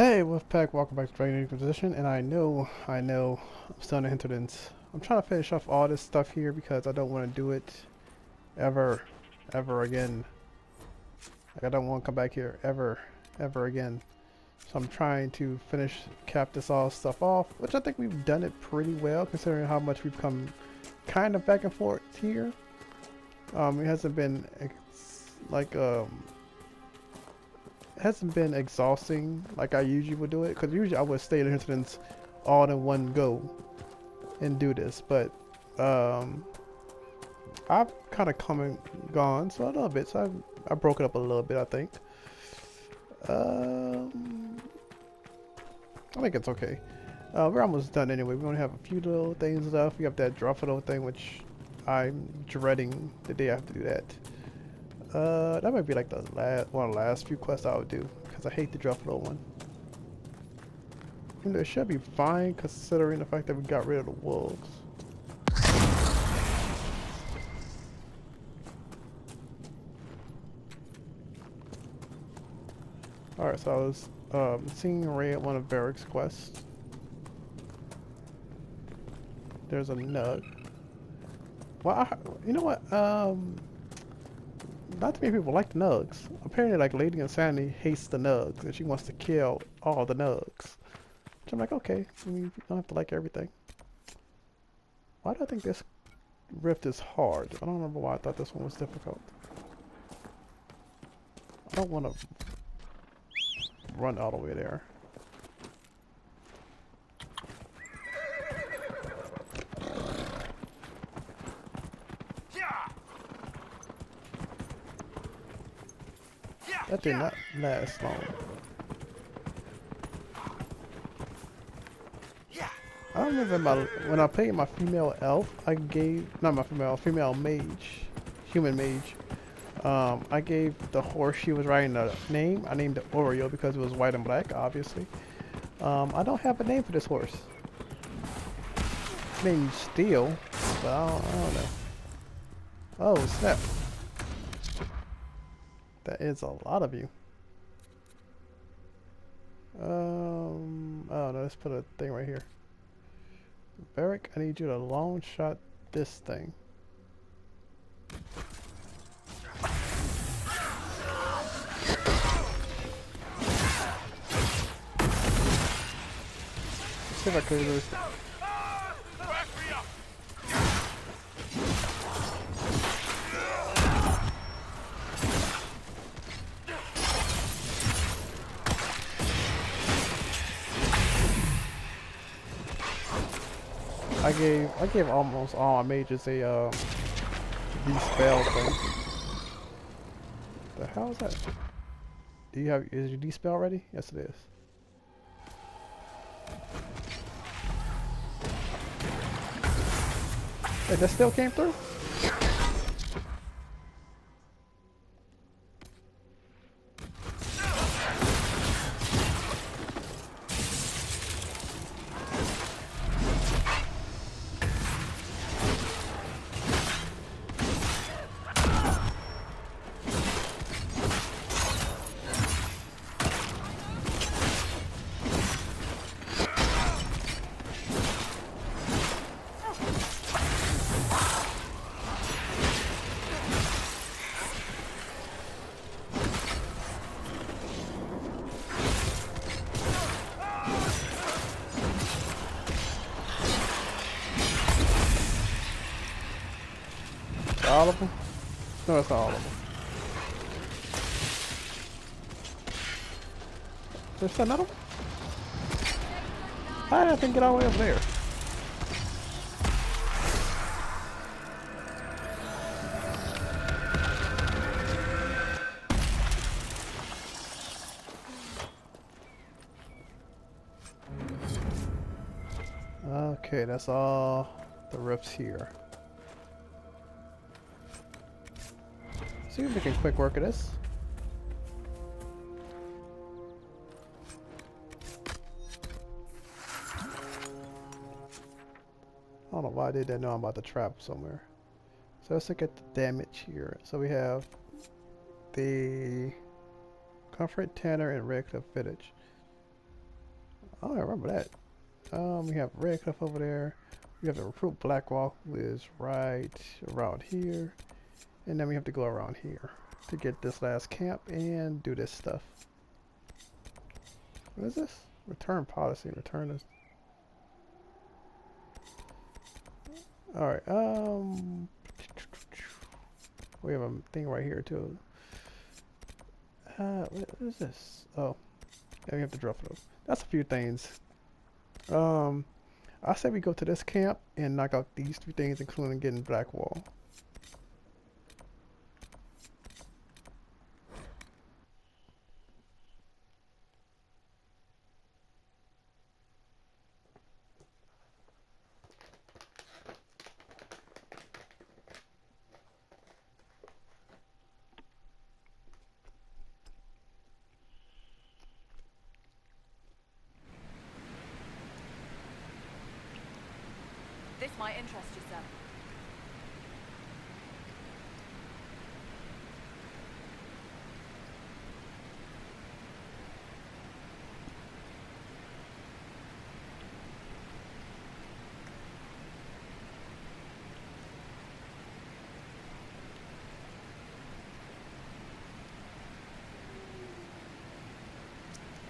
Hey, Wolfpack, welcome back to Dragon Inquisition, and I know, I'm still in the Hinterlands. I'm trying to finish off all this stuff here because I don't want to do it ever again. Like, I don't want to come back here ever again. So I'm trying to cap this all stuff off, which I think we've done it pretty well considering how much we've come kind of back and forth here. It hasn't been hasn't been exhausting like I usually would do it, because usually I would stay in the Hinterlands all in one go and do this, but I've kind of come and gone so a little bit, so I broke it up a little bit, I think. I think it's okay. We're almost done anyway. We only have a few little things left. We have that Druffalo thing, which I'm dreading the day I have to do that. That might be like the one of the last few quests I would do, because I hate the Druffalo one. And it should be fine considering the fact that we got rid of the wolves. Alright, so I was seeing Ray at one of Varric's quests. There's a nug. Well, you know what? Not too many people like the nugs. Apparently, like, Lady Insanity hates the nugs, and she wants to kill all the nugs. Which I'm like, okay, I mean, you don't have to like everything. Why do I think this rift is hard? I don't remember why I thought this one was difficult. I don't want to run all the way there. That did not last long. I don't remember when I played my female elf, I gave, not my female mage, human mage. I gave the horse she was riding a name. I named it Oreo because it was white and black, obviously. I don't have a name for this horse. Named Steel, but I don't know. Oh, snap. That is a lot of you. Oh no, let's put a thing right here. Varric, I need you to long shot this thing. Let's see if I can do this. I gave almost all my mages a dispel thing. The hell is that? Is your dispel ready? Yes it is. Hey, that still came through? All of them? No, that's not all of them. There's another one? How did I think get all the way up there? Okay, that's all the rifts here. See if we can quick work of this. I don't know why they didn't know I'm about to trap somewhere. So let's look at the damage here. So we have the Comfort Tanner and Redcliff Village. I don't remember that. We have Redcliff over there. We have to recruit Blackwall, who is right around here. And then we have to go around here to get this last camp and do this stuff. What is this? Return policy. Return this. Alright, we have a thing right here too. What is this? Oh, yeah, we have to drop those. That's a few things. I say we go to this camp and knock out these 3 things, including getting Blackwall. This might interest you, sir.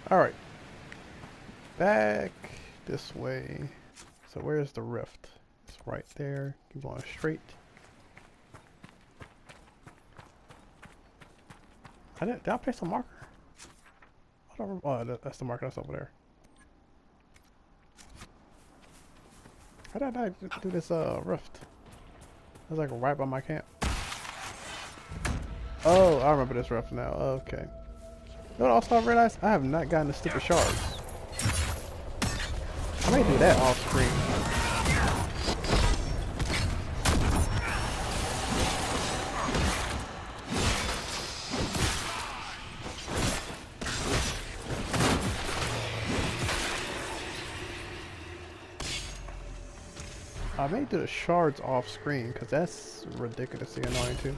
Alright. Back this way. So where's the rift? It's right there. Keep going straight. Did I place a marker? I don't remember. Oh, that's the marker that's over there. How did I do this rift? It was like right by my camp. Oh, I remember this rift now. Okay. You know what also I realized? I have not gotten the stupid shards. I may do that off screen. I may do the shards off screen because that's ridiculously annoying too.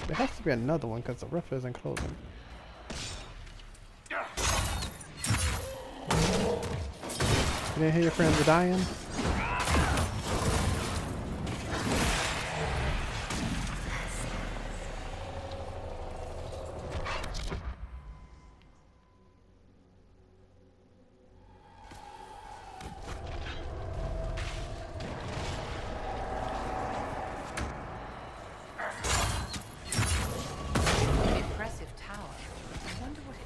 There has to be another one because the rift isn't closing. You didn't hear your friends are dying? Impressive tower. I wonder what it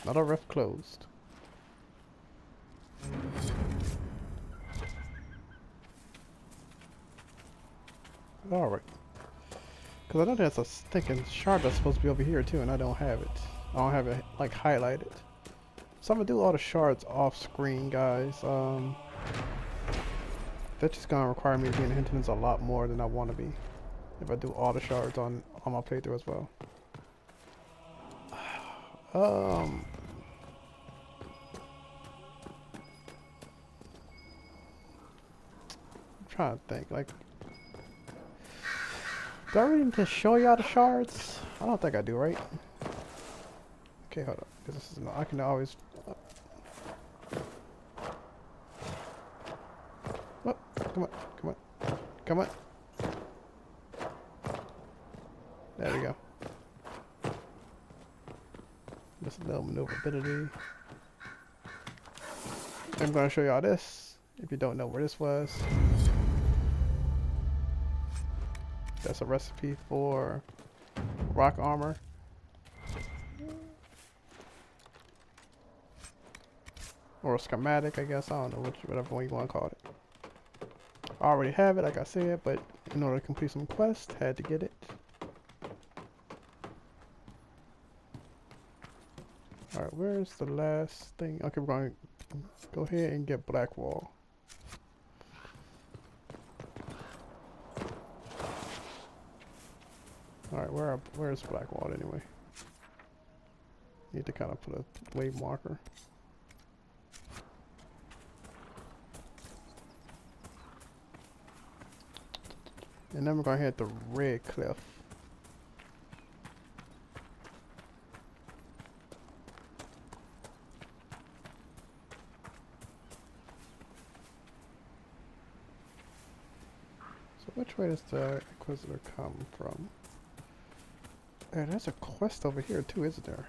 Another rift closed. Alright. Because I know there's a stinking shard that's supposed to be over here too, and I don't have it. I don't have it like highlighted. So I'm gonna do all the shards off screen, guys. That's just gonna require me to be in Hinterlands a lot more than I want to be. If I do all the shards on my playthrough as well. I'm trying to think, like, do I really need to show y'all the shards? I don't think I do, right? Okay, hold up, because this is I can always. Oh, come on, come on, come on. There we go. Just a little maneuverability. I'm going to show y'all this. If you don't know where this was, that's a recipe for rock armor. Or a schematic, I guess. I don't know whatever one you want to call it. I already have it, like I said, but in order to complete some quest. Had to get it. Alright, where's the last thing? Okay, we're going to go ahead and get Blackwall. Alright, where's Blackwall anyway? Need to kind of put a wave marker. And then we're going to head to Redcliff. So which way does the Inquisitor come from? Hey, there's a quest over here too, isn't there?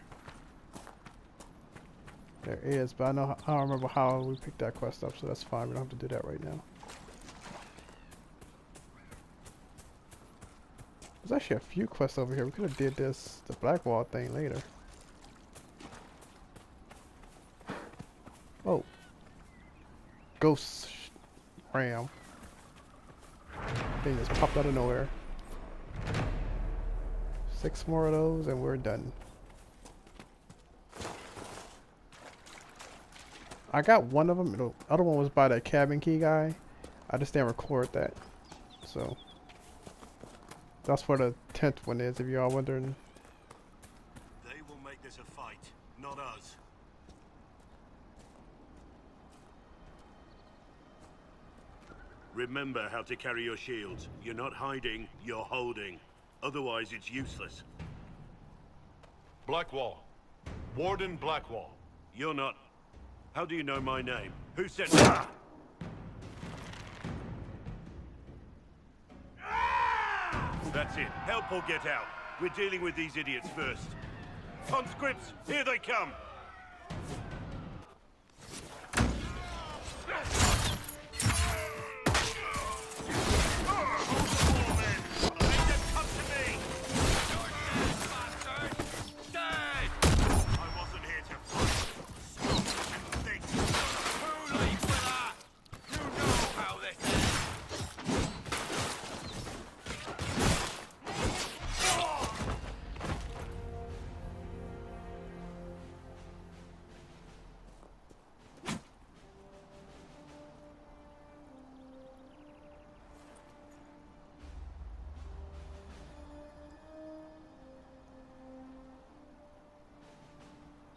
There is, but I don't remember how we picked that quest up, so that's fine. We don't have to do that right now. There's actually a few quests over here. We could have did the Blackwall thing later. Oh. Ghost ram. Thing just popped out of nowhere. 6 more of those and we're done. I got one of them. The other one was by that cabin key guy. I just didn't record that. So that's where the 10th one is, if you are wondering. They will make this a fight, not us. Remember how to carry your shields. You're not hiding, you're holding. Otherwise, it's useless. Blackwall. Warden Blackwall. You're not. How do you know my name? Who sent That's it. Help or get out. We're dealing with these idiots first. Conscripts, here they come!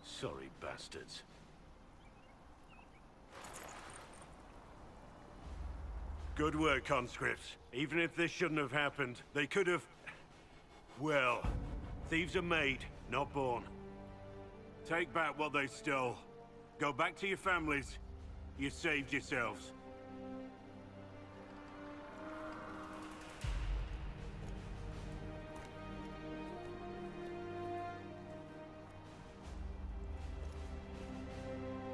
Sorry, bastards. Good work, conscripts. Even if this shouldn't have happened, they could have... Well, thieves are made, not born. Take back what they stole. Go back to your families. You saved yourselves.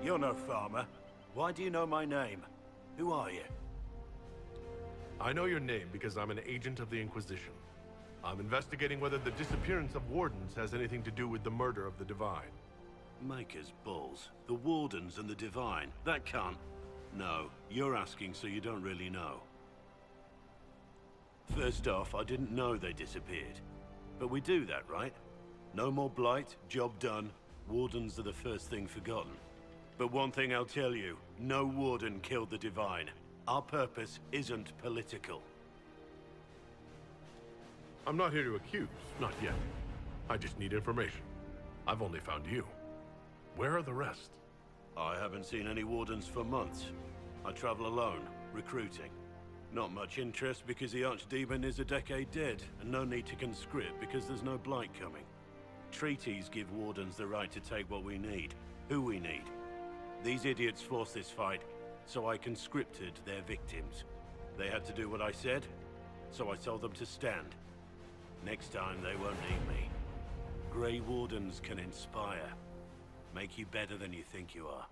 You're no farmer. Why do you know my name? Who are you? I know your name because I'm an agent of the Inquisition. I'm investigating whether the disappearance of Wardens has anything to do with the murder of the Divine. Maker's balls. The Wardens and the Divine. That can't... No, you're asking so you don't really know. First off, I didn't know they disappeared. But we do that, right? No more blight, job done. Wardens are the first thing forgotten. But one thing I'll tell you, no Warden killed the Divine. Our purpose isn't political. I'm not here to accuse, not yet. I just need information. I've only found you. Where are the rest? I haven't seen any Wardens for months. I travel alone, recruiting. Not much interest because the Archdemon is a decade dead, and no need to conscript because there's no blight coming. Treaties give Wardens the right to take what we need, who we need. These idiots forced this fight, so I conscripted their victims. They had to do what I said, so I told them to stand. Next time they won't need me. Grey Wardens can inspire. Make you better than you think you are.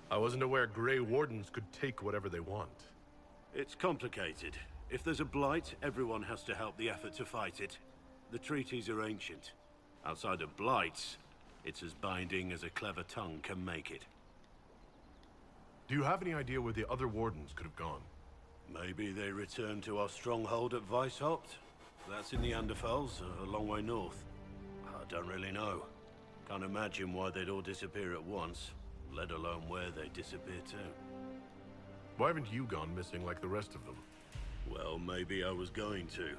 I wasn't aware Grey Wardens could take whatever they want. It's complicated. If there's a blight, everyone has to help the effort to fight it. The treaties are ancient. Outside of blights, it's as binding as a clever tongue can make it. Do you have any idea where the other Wardens could have gone? Maybe they returned to our stronghold at Weishaupt? That's in the Anderfels, a long way north. I don't really know. Can't imagine why they'd all disappear at once, let alone where they disappear to. Why haven't you gone missing like the rest of them? Well, maybe I was going to.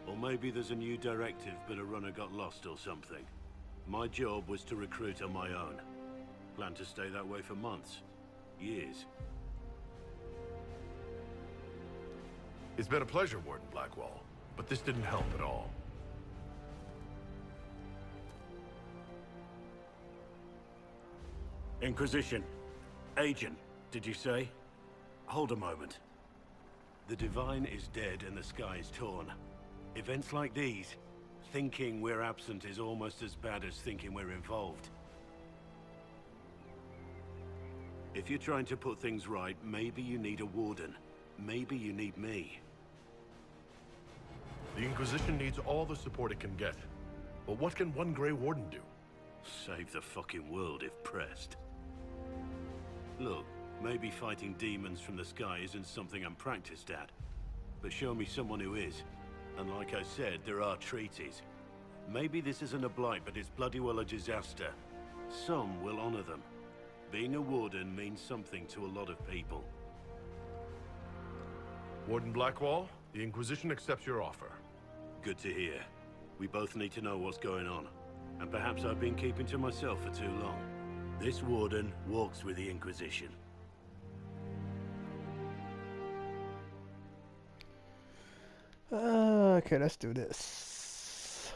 Or maybe there's a new directive, but a runner got lost or something. My job was to recruit on my own. Plan to stay that way for months. Years. It's been a pleasure, Warden Blackwall, but this didn't help at all. Inquisition. Agent, did you say? Hold a moment. The Divine is dead and the sky is torn. Events like these, thinking we're absent is almost as bad as thinking we're involved. If you're trying to put things right, maybe you need a warden. Maybe you need me. The Inquisition needs all the support it can get. But what can one Grey Warden do? Save the fucking world if pressed. Look, maybe fighting demons from the sky isn't something I'm practiced at. But show me someone who is. And like I said, there are treaties. Maybe this isn't a blight, but it's bloody well a disaster. Some will honor them. Being a warden means something to a lot of people. Warden Blackwall, the Inquisition accepts your offer. Good to hear. We both need to know what's going on. And perhaps I've been keeping to myself for too long. This warden walks with the Inquisition. Okay, let's do this.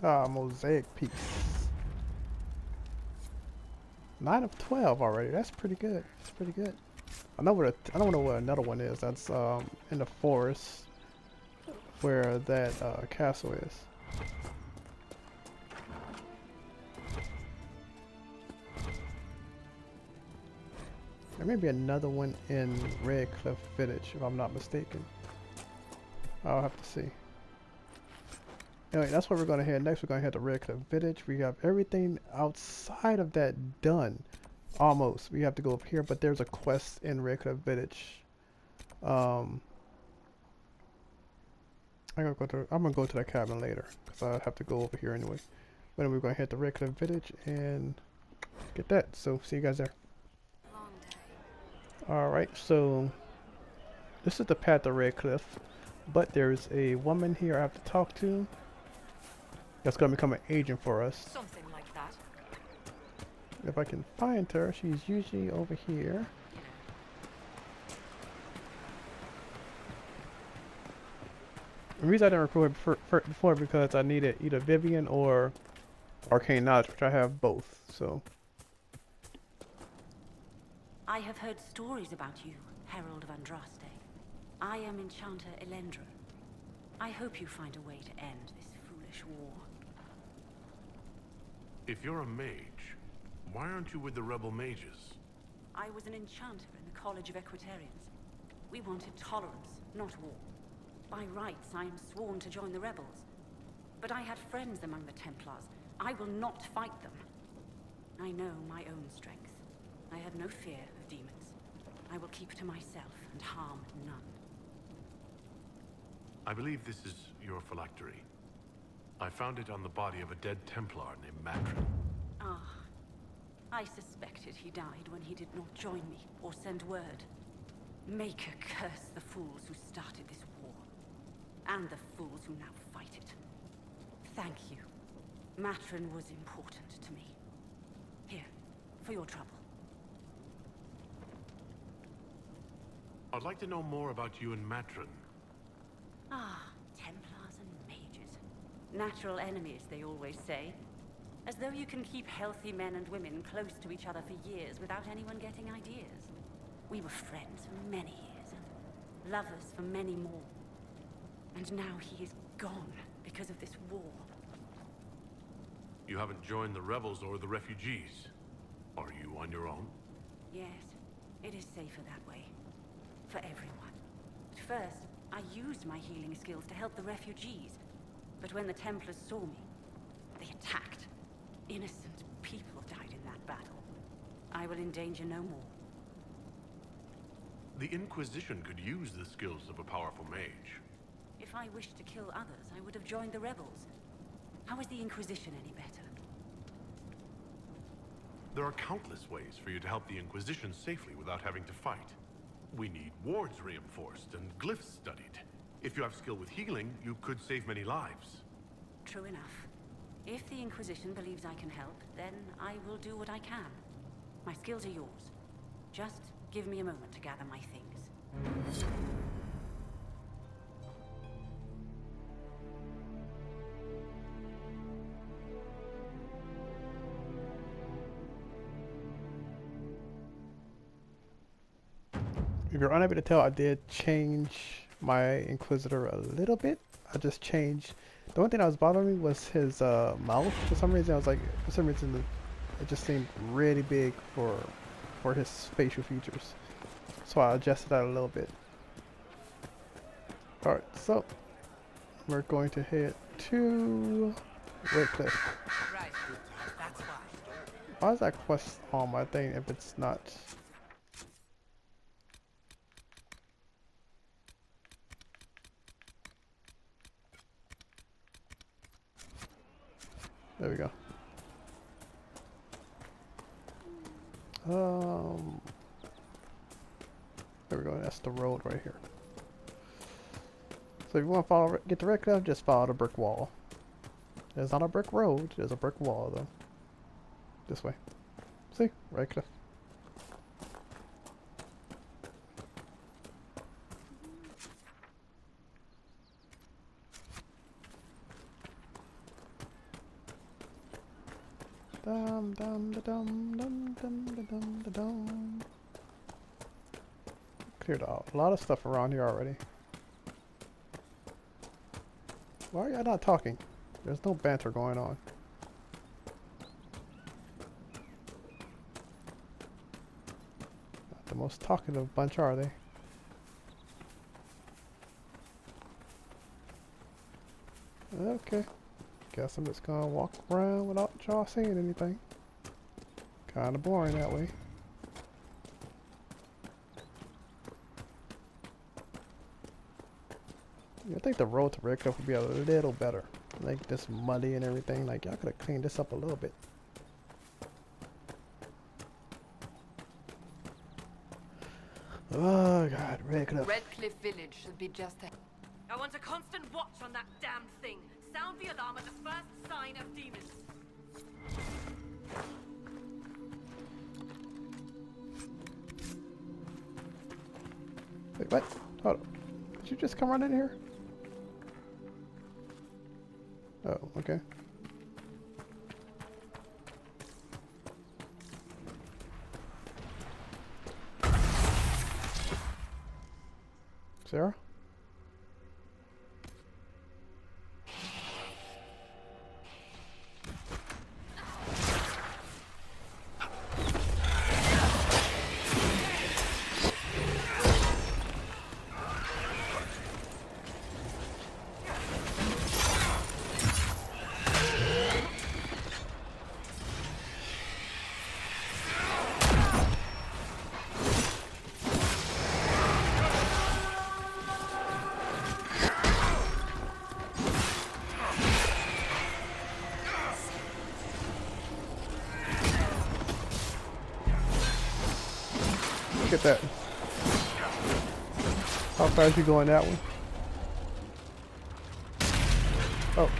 Ah, mosaic piece. 9 of 12 already. That's pretty good. That's pretty good. I know what I don't know what another one is. That's in the forest where that castle is. There may be another one in Redcliff Village, if I'm not mistaken. I'll have to see. Anyway, that's where we're going to head next. We're going to head to Redcliff Village. We have everything outside of that done. Almost. We have to go up here, but there's a quest in Redcliff Village. I'm gonna go to that cabin later because I have to go over here anyway. But then we're going to head to Redcliff Village and get that. So see you guys there. Alright, so this is the path to Redcliff, but there's a woman here I have to talk to that's going to become an agent for us. Something like that. If I can find her, she's usually over here. The reason I didn't record before because I needed either Vivian or Arcane Knowledge, which I have both, so... I have heard stories about you, Herald of Andraste. I am Enchanter Elendra. I hope you find a way to end this foolish war. If you're a mage, why aren't you with the rebel mages? I was an enchanter in the College of Equitarians. We wanted tolerance, not war. By rights, I am sworn to join the rebels. But I had friends among the Templars. I will not fight them. I know my own strength. I have no fear of demons. I will keep to myself and harm none. I believe this is your phylactery. I found it on the body of a dead Templar named Matron. Ah. I suspected he died when he did not join me or send word. Maker curse the fools who started this war. And the fools who now fight it. Thank you. Matron was important to me. Here, for your trouble. I'd like to know more about you and Matron. Ah, Templars and mages. Natural enemies, they always say. As though you can keep healthy men and women close to each other for years without anyone getting ideas. We were friends for many years, and lovers for many more. And now he is gone because of this war. You haven't joined the rebels or the refugees. Are you on your own? Yes, it is safer that way. For everyone. At first, I used my healing skills to help the refugees. But when the Templars saw me, they attacked. Innocent people died in that battle. will endanger no more. The Inquisition could use the skills of a powerful mage. If I wished to kill others, I would have joined the rebels. How is the Inquisition any better? There are countless ways for you to help the Inquisition safely without having to fight. We need wards reinforced and glyphs studied. If you have skill with healing, you could save many lives. True enough. If the Inquisition believes I can help, then I will do what I can. My skills are yours. Just give me a moment to gather my things. If you're unable to tell, I did change my Inquisitor a little bit. I just changed. The one thing that was bothering me was his mouth. For some reason, it just seemed really big for his facial features. So I adjusted that a little bit. Alright, so we're going to head to Redcliff. Right. That's why. Why is that quest on my thing if it's not? There we go. There we go. That's the road right here. So if you want to get to Redcliff, just follow the brick wall. There's not a brick road. There's a brick wall though. This way. See, Redcliff. Dum dum da dum dum dum da dum da dum. Cleared out a lot of stuff around here already. Why are y'all not talking? There's no banter going on. Not the most talkative bunch, are they? Okay. Guess I'm just gonna walk around without y'all seeing anything. Kinda boring that way. I think the road to Redcliff would be a little better. Like this muddy and everything. Like y'all could have cleaned this up a little bit. Oh god, Redcliff. Redcliff Village should be just a... I want a constant watch on that damn thing. Sound the alarm at the first sign of demons. Wait, what? Hold on. Did you just come running in here? Oh, okay. Sarah? Look at that. How fast you going that one? Oh.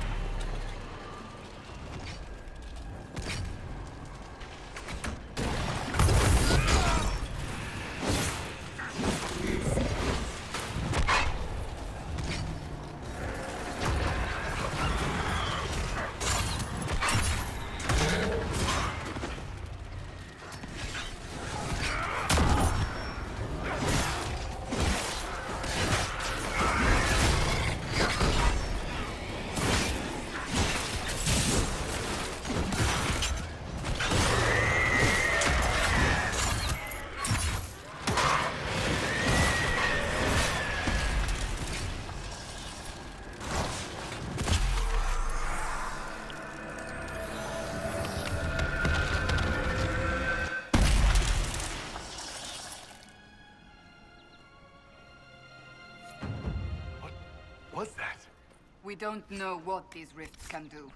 We don't know what these rifts can do.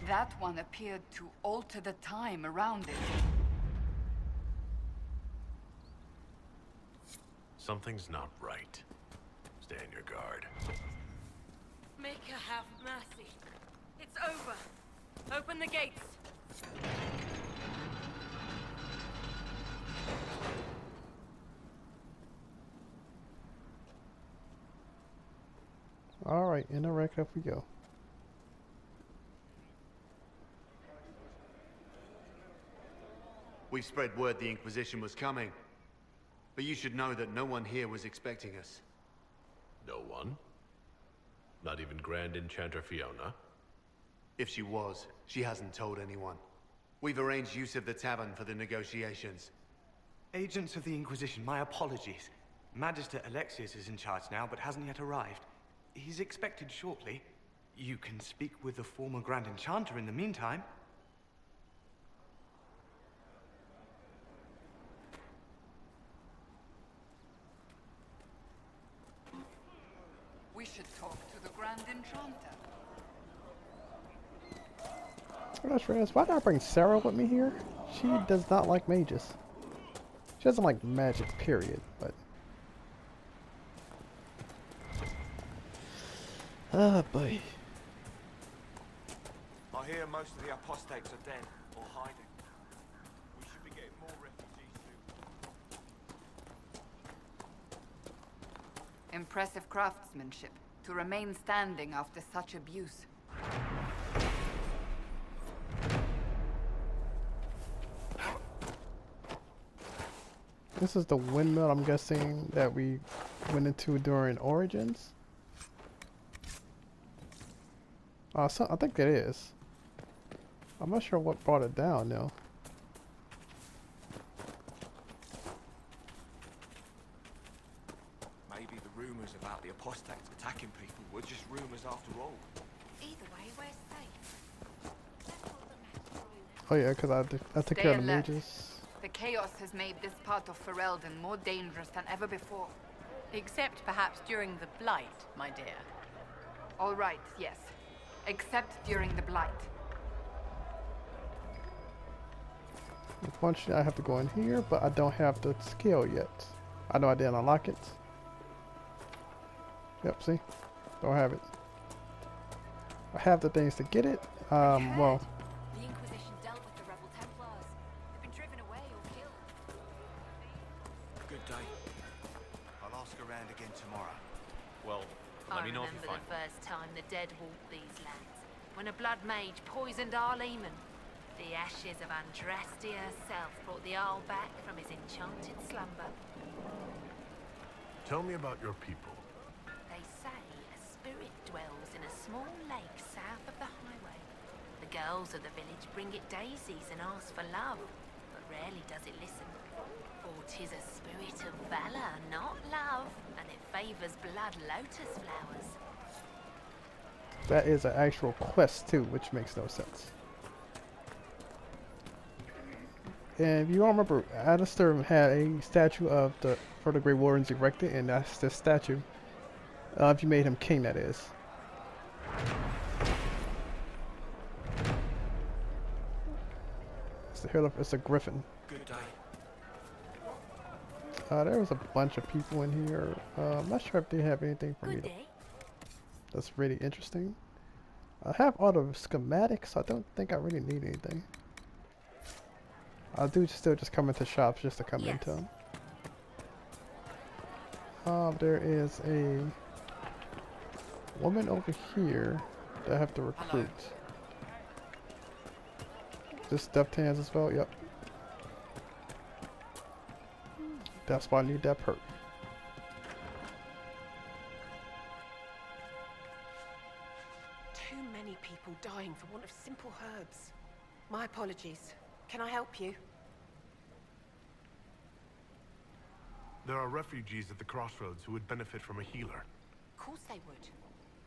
That one appeared to alter the time around it. Something's not right. Stay on your guard. Make her have mercy. It's over. Open the gates. Alright, in the Redcliff we go. We've spread word the Inquisition was coming. But you should know that no one here was expecting us. No one? Not even Grand Enchanter Fiona? If she was, she hasn't told anyone. We've arranged use of the tavern for the negotiations. Agents of the Inquisition, my apologies. Magister Alexius is in charge now, but hasn't yet arrived. He's expected shortly. You can speak with the former Grand Enchanter in the meantime. We should talk to the Grand Enchanter. I just realized, why did I bring Sarah with me here? She does not like mages. She doesn't like magic, period, but... Ah, boy. I hear most of the apostates are dead or hiding. We should be getting more refugees soon. Impressive craftsmanship to remain standing after such abuse. This is the windmill, I'm guessing, that we went into during Origins. So I think it is. I'm not sure what brought it down, though. Maybe the rumors about the apostates attacking people were just rumors after all. Either way, we're safe. Oh yeah, because I took Stay care of the alert. mages. The chaos has made this part of Ferelden more dangerous than ever before. Except perhaps during the Blight, my dear. All right, yes. Except during the Blight. Unfortunately, I have to go in here, but I don't have the skill yet. I know I didn't unlock it. Yep, see? Don't have it. I have the things to get it. Well, The Inquisition dealt with the rebel Templars. They've been driven away or killed. Good day. I'll ask around again tomorrow. Well, I remember the first time the dead walked these lands, when a blood mage poisoned our leman. The ashes of Andrastia herself brought the Arl back from his enchanted slumber. Tell me about your people. They say a spirit dwells in a small lake south of the highway. The girls of the village bring it daisies and ask for love, but rarely does it listen. For 'tis a spirit of valor, not love, and it favors blood lotus flowers. that is an actual quest too, which makes no sense. And if you don't remember, Alistair had a statue of for the Grey Wardens erected, and that's the statue. If you made him king, that is. It's a griffin. Good day. There was a bunch of people in here. I'm not sure if they have anything for me Good to, day. that's really interesting. I have all the schematics. I don't think I really need anything. I do still just come into shops just to come Yes. into them. There is a woman over here that I have to recruit. Just stuffed hands as well. Yep. That's why I need that perk. Too many people dying for want of simple herbs. My apologies. Can I help you? There are refugees at the crossroads who would benefit from a healer. Of course they would.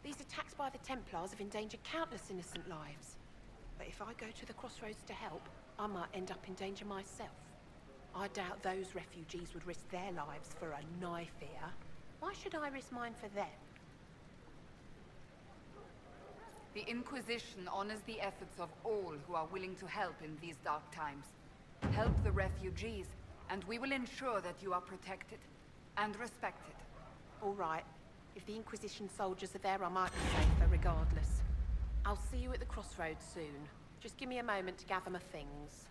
These attacks by the Templars have endangered countless innocent lives. But if I go to the crossroads to help, I might end up in danger myself. I doubt those refugees would risk their lives for a knife here. Why should I risk mine for them? The Inquisition honors the efforts of all who are willing to help in these dark times. Help the refugees, and we will ensure that you are protected and respected. All right. If the Inquisition soldiers are there, I might be safer regardless. I'll see you at the crossroads soon. Just give me a moment to gather my things.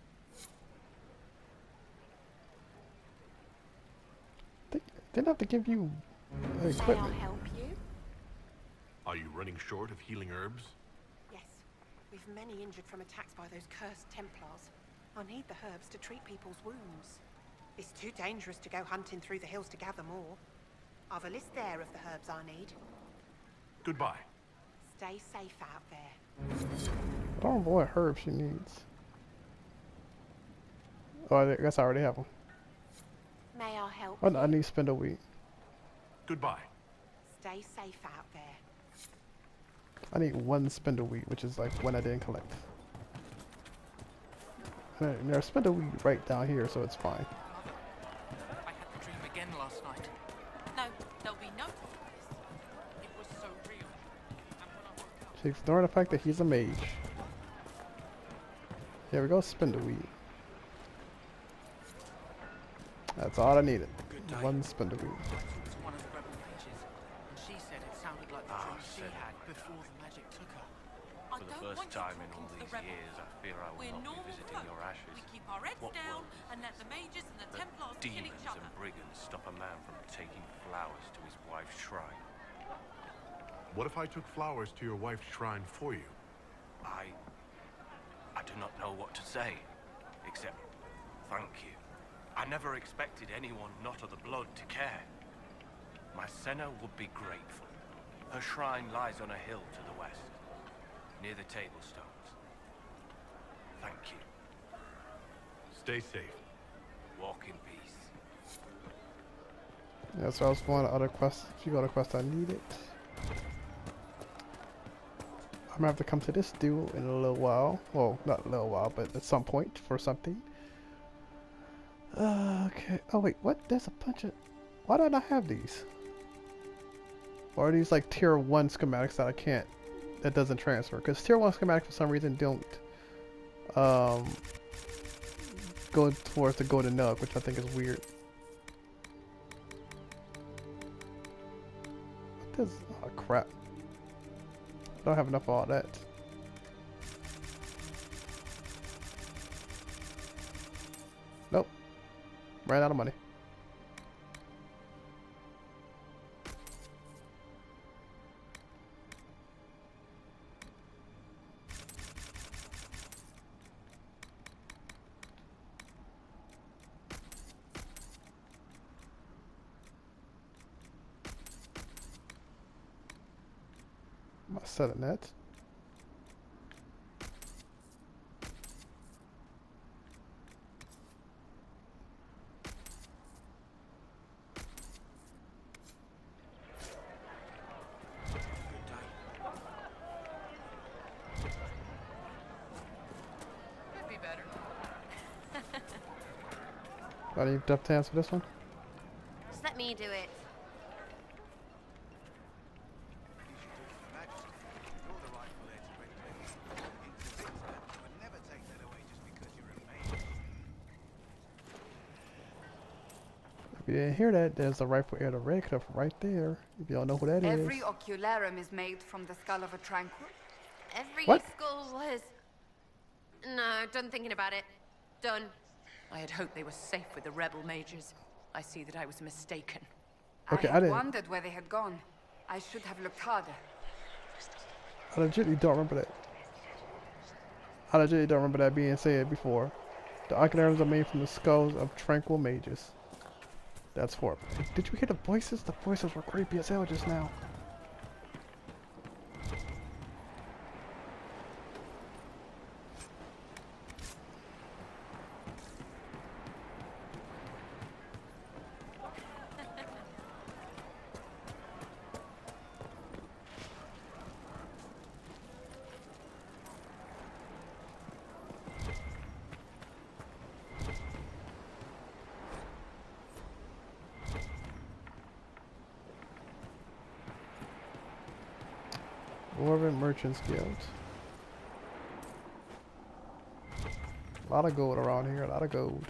Didn't have to give you May I equipment. help you? Are you running short of healing herbs? Yes. We've many injured from attacks by those cursed Templars. I need the herbs to treat people's wounds. It's too dangerous to go hunting through the hills to gather more. I've a list there of the herbs I need. Goodbye. Stay safe out there. I don't know what herbs she needs. Oh, I guess I already have them. May I help Oh, you? I need spindleweed. Goodbye. Stay safe out there. I need one spindleweed, which is like one I didn't collect. And there's spindleweed right down here, so it's fine. I had the dream again last night. No, there'll be no proof of this. It was so real. And when I woke up, She's ignoring the fact that he's a mage. Here we go, spindleweed. That's all I needed. One spindleweed. I talked to one of the rebel mages, and she said it sounded like the dream she had before the magic took her. For the first time in all these years, I fear I will not be visiting your ashes. We keep our heads What down will and let the mages and the Templars kill demons each other. and brigands stop a man from taking flowers to his wife's shrine? What if I took flowers to your wife's shrine for you? I do not know what to say, except thank you. I never expected anyone not of the blood to care. My Senna would be grateful. Her shrine lies on a hill to the west, near the table stones. Thank you. Stay safe. Walk in peace. Yeah, so I was going to other quests. If you go to quest I need it. I'm gonna have to come to this duel in a little while. Well, not a little while, but at some point for something. Okay. Oh wait, what? There's a bunch of. Why don't I have these? Or are these like tier 1 schematics that I can't? That doesn't transfer? Because tier 1 schematics for some reason don't go towards the golden nug, which I think is weird. What does? Oh crap! I don't have enough of all that. Nope. Ran out of money. I'm selling that. Could be better. I need depth hands for this one. Just let me do it. If you didn't hear that, there's the rightful heir to Redcliff right there. If you don't know who that is. Every ocularum is made from the skull of a tranquil. Every What? skull has... No, done thinking about it. Done. I had hoped they were safe with the rebel mages. I see that I was mistaken. Okay, I I had didn't- wondered where they had gone. I should have looked harder. I legitimately don't remember that. I legitimately don't remember that being said before. The ocularums are made from the skulls of tranquil mages. That's horrible. Did you hear the voices? The voices were creepy as hell just now. Dwarven Merchants Guild. A lot of gold around here, a lot of gold.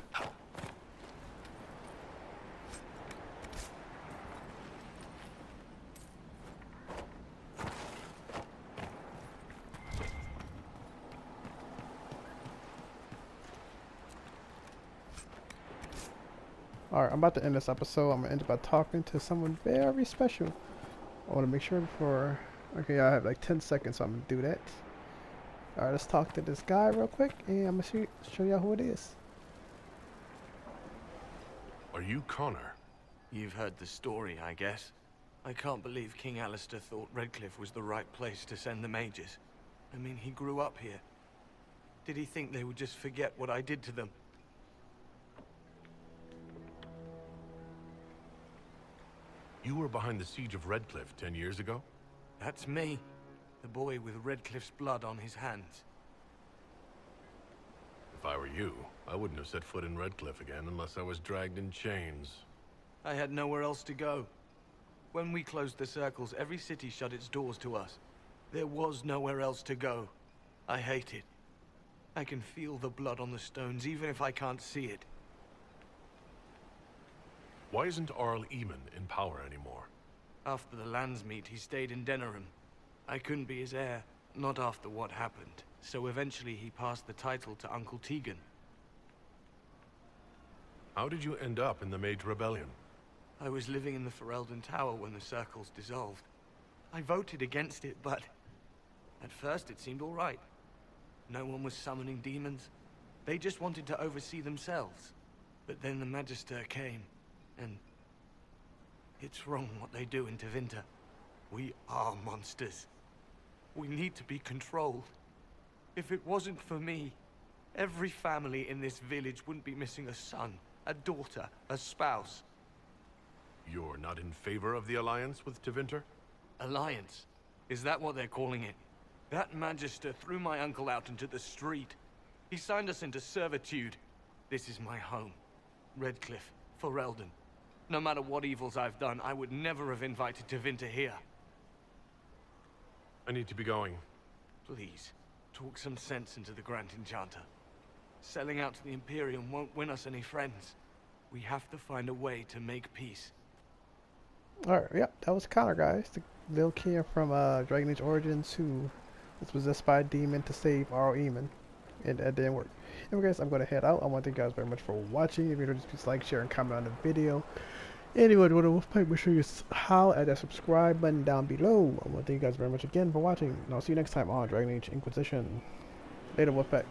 Alright, I'm about to end this episode. I'm going to end it by talking to someone very special. I want to make sure before... Okay, I have like 10 seconds, so I'm going to do that. Alright, let's talk to this guy real quick, and I'm going to show y'all who it is. Are you Connor? You've heard the story, I guess. I can't believe King Alistair thought Redcliff was the right place to send the mages. I mean, he grew up here. Did he think they would just forget what I did to them? You were behind the siege of Redcliff 10 years ago? That's me. The boy with Redcliff's blood on his hands. If I were you, I wouldn't have set foot in Redcliff again unless I was dragged in chains. I had nowhere else to go. When we closed the circles, every city shut its doors to us. There was nowhere else to go. I hate it. I can feel the blood on the stones, even if I can't see it. Why isn't Arl Eamon in power anymore? After the lands meet, he stayed in Denerim. I couldn't be his heir, not after what happened. So eventually he passed the title to Uncle Tegan. How did you end up in the Mage Rebellion? I was living in the Ferelden Tower when the circles dissolved. I voted against it, but... at first it seemed all right. No one was summoning demons. They just wanted to oversee themselves. But then the Magister came, and... it's wrong what they do in Tevinter. We are monsters. We need to be controlled. If it wasn't for me, every family in this village wouldn't be missing a son, a daughter, a spouse. You're not in favor of the alliance with Tevinter? Alliance? Is that what they're calling it? That Magister threw my uncle out into the street. He signed us into servitude. This is my home. Redcliff, Ferelden. No matter what evils I've done, I would never have invited Tevinter here. I need to be going. Please, talk some sense into the Grand Enchanter. Selling out to the Imperium won't win us any friends. We have to find a way to make peace. Alright, yeah, that was Connor, guys. The little kid from Dragon Age Origins who was possessed by a demon to save Arl Eamon. And that didn't work. Anyway, guys, I'm going to head out. I want to thank you guys very much for watching. If you enjoyed this, please like, share, and comment on the video. Anyway, with the Wolfpack, make sure you holler at that subscribe button down below. I want to thank you guys very much again for watching. And I'll see you next time on Dragon Age Inquisition. Later, Wolfpack.